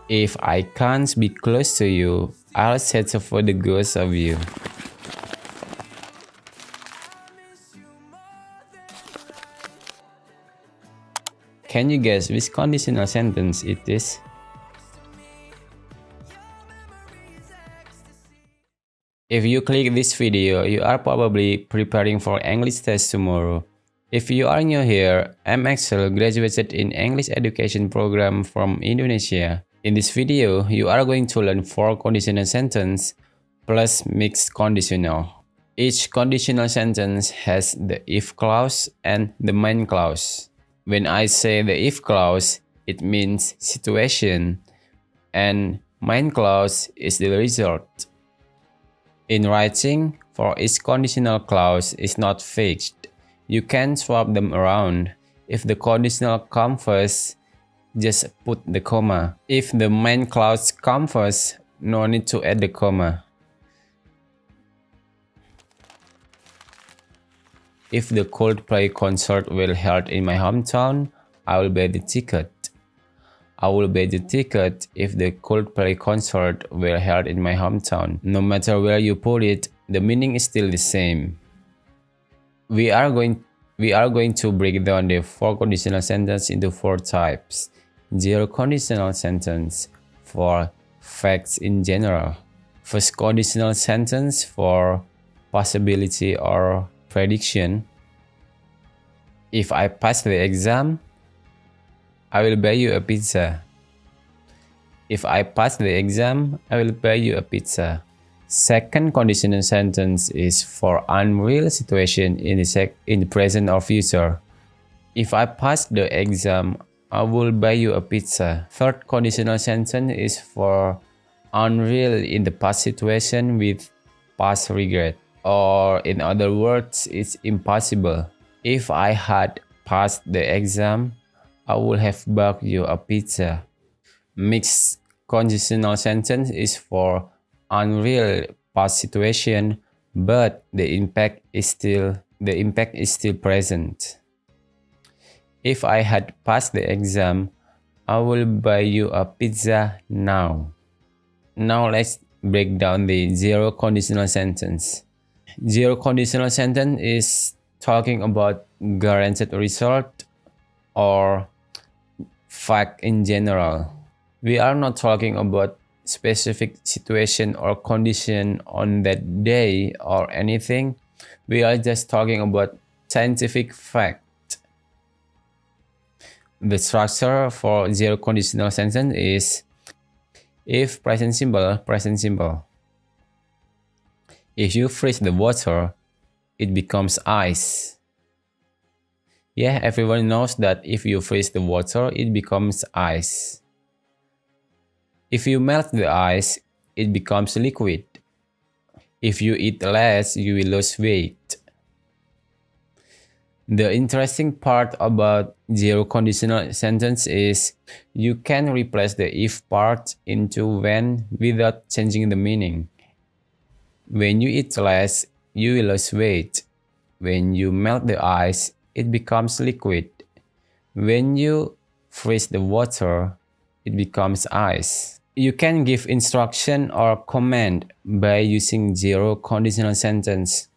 If I can't be close to you, I'll settle for the ghost of you. Can you guess which conditional sentence it is? If you click this video, you are probably preparing for English test tomorrow. If you are new here, I'm Axel, graduated in English education program from Indonesia. In this video, you are going to learn 4 conditional sentences plus mixed conditional. Each conditional sentence has the if clause and the main clause. When I say the if clause, it means situation, and main clause is the result. In writing, for each conditional clause is not fixed. You can swap them around. If the conditional comes first, just put the comma. If the main clause comes first, no need to add the comma. If the Coldplay concert will held in my hometown, I will buy the ticket. I will buy the ticket if the Coldplay concert will held in my hometown. No matter where you put it, the meaning is still the same. We are going to break down the 4 conditional sentences into 4 types. Zero conditional sentence for facts in general. First conditional sentence for possibility or prediction. If I pass the exam, I will buy you a pizza. If I pass the exam, I will buy you a pizza. Second conditional sentence is for unreal situation in the present or future. If I pass the exam, I will buy you a pizza. Third conditional sentence is for unreal in the past situation with past regret. Or in other words, it's impossible. If I had passed the exam, I would have bought you a pizza. Mixed conditional sentence is for unreal past situation, but the impact is still present. If I had passed the exam, I will buy you a pizza now. Now let's break down the zero conditional sentence. Zero conditional sentence is talking about guaranteed result or fact in general. We are not talking about specific situation or condition on that day or anything. We are just talking about scientific fact. The structure for zero conditional sentence is if present simple, present simple. If you freeze the water, it becomes ice. Yeah, everyone knows that if you freeze the water, it becomes ice. If you melt the ice, it becomes liquid. If you eat less, you will lose weight. The interesting part about zero conditional sentence is you can replace the if part into when without changing the meaning. When you eat less, you will lose weight. When you melt the ice, it becomes liquid. When you freeze the water, it becomes ice. You can give instruction or command by using zero conditional sentence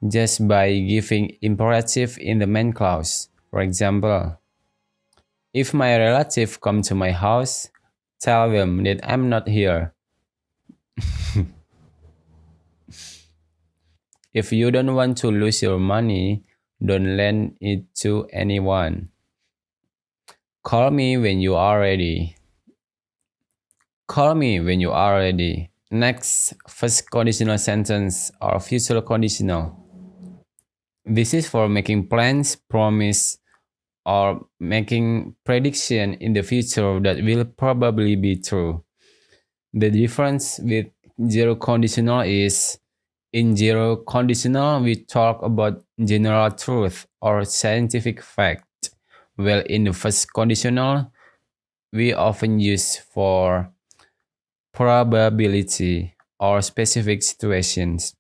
just by giving imperative in the main clause. For example, if my relative come to my house, tell them that I'm not here. If you don't want to lose your money, don't lend it to anyone. Call me when you are ready. Call me when you are ready. Next, first conditional sentence or future conditional. This is for making plans, promise, or making prediction in the future that will probably be true. The difference with zero conditional is in zero conditional, we talk about general truth or scientific fact, while in the first conditional, we often use for probability or specific situations.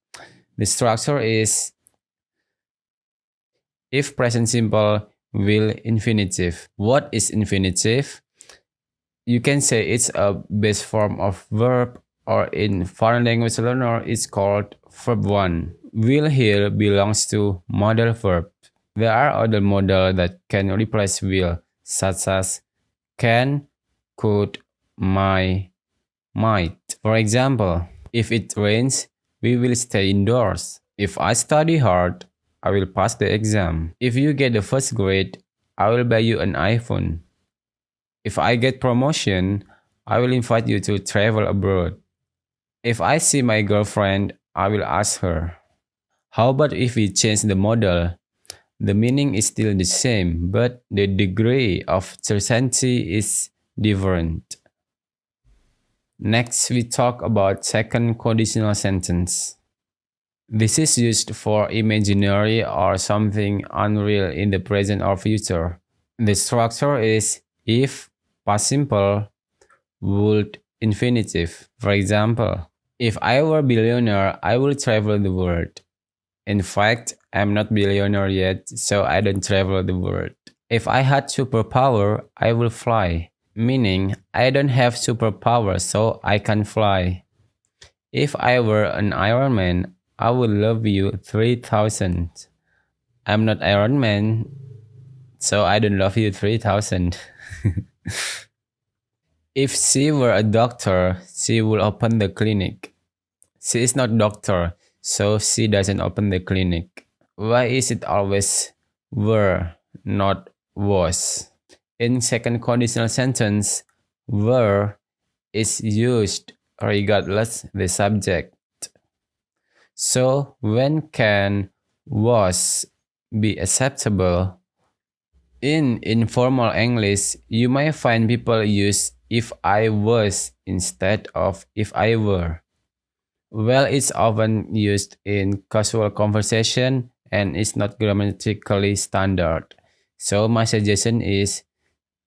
The structure is if present simple will infinitive. What is infinitive? You can say it's a base form of verb, or in foreign language learner it's called verb 1. Will here belongs to modal verb. There are other modal that can replace will, such as can, could, might. For example, if it rains, we will stay indoors. If I study hard, I will pass the exam. If you get the first grade, I will buy you an iPhone. If I get promotion, I will invite you to travel abroad. If I see my girlfriend, I will ask her. How about if we change the model? The meaning is still the same, but the degree of certainty is different. Next, we talk about second conditional sentence. This is used for imaginary or something unreal in the present or future. The structure is if, past simple, would, infinitive. For example, if I were billionaire, I will travel the world. In fact, I'm not billionaire yet, so I don't travel the world. If I had superpower, I will fly. Meaning, I don't have superpower, so I can fly. If I were an Iron Man, I would love you 3000. I'm not Iron Man, so I don't love you 3000. If she were a doctor, she would open the clinic. She is not doctor, so she doesn't open the clinic. Why is it always were, not was? In second conditional sentence, were is used regardless the subject. So when can was be acceptable? In informal English, you might find people use if I was instead of if I were. Well, it's often used in casual conversation and is not grammatically standard. So my suggestion is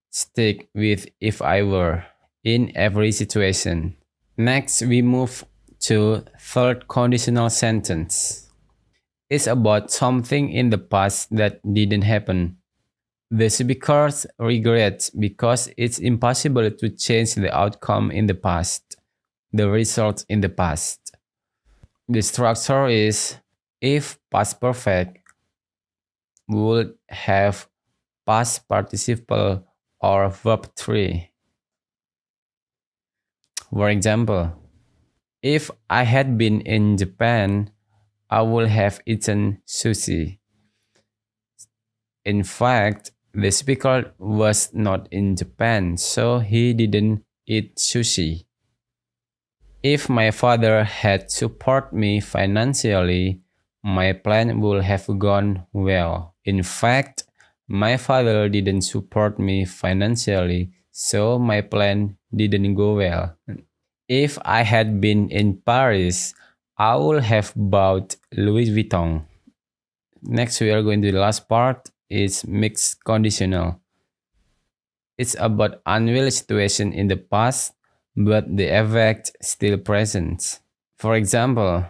stick with if I were in every situation. Next, we move to third conditional sentence. It's about something in the past that didn't happen. The speaker regrets because it's impossible to change the outcome in the past, the result in the past. The structure is if past perfect would have past participle or verb 3. For example, if I had been in Japan, I would have eaten sushi. In fact, the speaker was not in Japan, so he didn't eat sushi. If my father had supported me financially, my plan would have gone well. In fact, my father didn't support me financially, so my plan didn't go well. If I had been in Paris, I would have bought Louis Vuitton. Next, we are going to the last part. It's mixed conditional. It's about unreal situation in the past, but the effect still present. For example,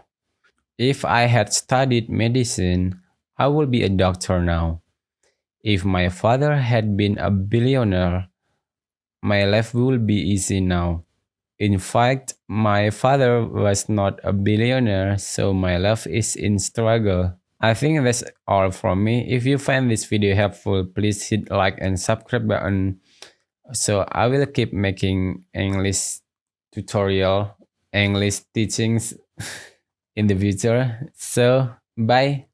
if I had studied medicine, I would be a doctor now. If my father had been a billionaire, my life would be easy now. In fact, my father was not a billionaire, so my life is in struggle. I think that's all from me. If you find this video helpful, please hit like and subscribe button. So I will keep making English tutorial, English teachings in the future. So bye.